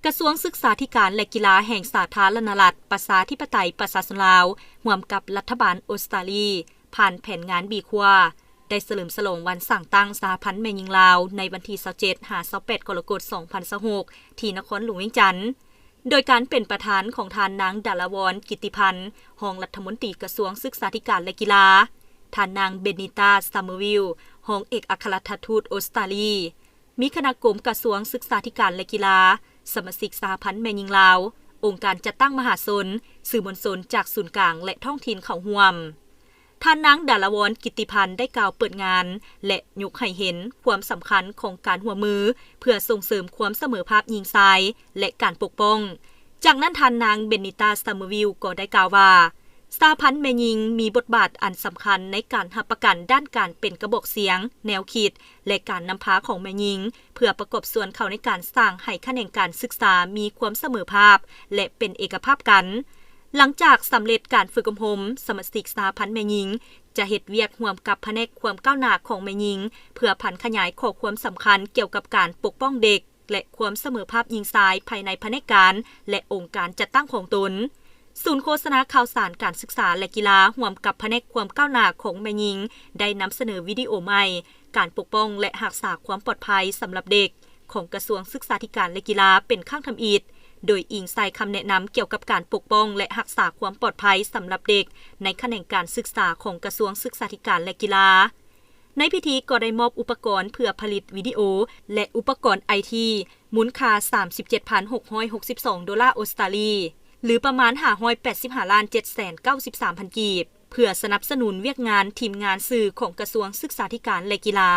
กระทรวงศึกษาธิการและกีฬาแห่งสาธารณรัฐประชาธิปไตยประชาชนลาวร่วมกับรัฐบาลออสเตรเลียผ่านแผนงานบีคัวได้เฉลิมฉลองวันสั่งตั้งสหพันธ์แม่หญิงลาวในวันที่27-28 กรกฎาคม 2026ที่นครหลวงเวียงจันทน์โดยการเป็นประธานของทานนางดาราวรกิตติพันธ์รองรัฐมนตรีกระทรวงศึกษาธิการและกีฬาทานนางเบนิตาซัมเมอร์วิลรองเอกอัครราชทูตออสเตรเลียมีคณะกรมกระทรวงศึกษาธิการและกีฬาสมาชิกสหพันธ์แม่หญิงลาวองค์การจัดตั้งมหาชนสื่อมวลชนจากศูนย์กลางและท้องถิ่นเข้าร่วมท่านนางดาราวรกิตติพันธ์ได้กล่าวเปิดงานและยกให้เห็นความสำคัญของการร่วมมือเพื่อส่งเสริมความเสมอภาคหญิงชายและการปกป้องจากนั้นท่านนางเบนิตาซัมเมอร์วิลก็ได้กล่าวว่าสหพันธ์แม่หญิงมีบทบาทอันสำคัญในการรับประกันด้านการเป็นกระบอกเสียงแนวคิดและการนำพาของแม่หญิงเพื่อประกอบส่วนเข้าในการสร้างให้คะแนนการศึกษามีความเสมอภาพและเป็นเอกภาพกันหลังจากสำเร็จการฝึกอบรมสมาชิกสหพันธ์แม่หญิงจะเฮ็ดเวียกร่วมกับแผนกความก้าวหน้าของแม่หญิงเพื่อพันขยายข้อความสำคัญเกี่ยวกับการปกป้องเด็กและความเสมอภาพหญิงชายภายในแผนกการและองค์การจัดตั้งของตนศูนย์โฆษณาข่าวสารการศึกษาและกีฬาร่วมกับแผนกความก้าวหน้าของแม่หญิงได้นำเสนอวิดีโอใหม่การปกป้องและรักษาความปลอดภัยสำหรับเด็กของกระทรวงศึกษาธิการและกีฬาเป็นข้างทำอิฐโดยอิงใส่คำแนะนำเกี่ยวกับการปกป้องและรักษาความปลอดภัยสำหรับเด็กในแขนงการศึกษาของกระทรวงศึกษาธิการและกีฬาในพิธีก็ได้มอบอุปกรณ์เพื่อผลิตวิดีโอและอุปกรณ์ไอทีมูลค่า 37,662 ดอลลาร์ออสเตรเลียหรือประมาณ585,793,000 กีบเพื่อสนับสนุนเวียกงานทีมงานสื่อของกระทรวงศึกษาธิการและกีฬา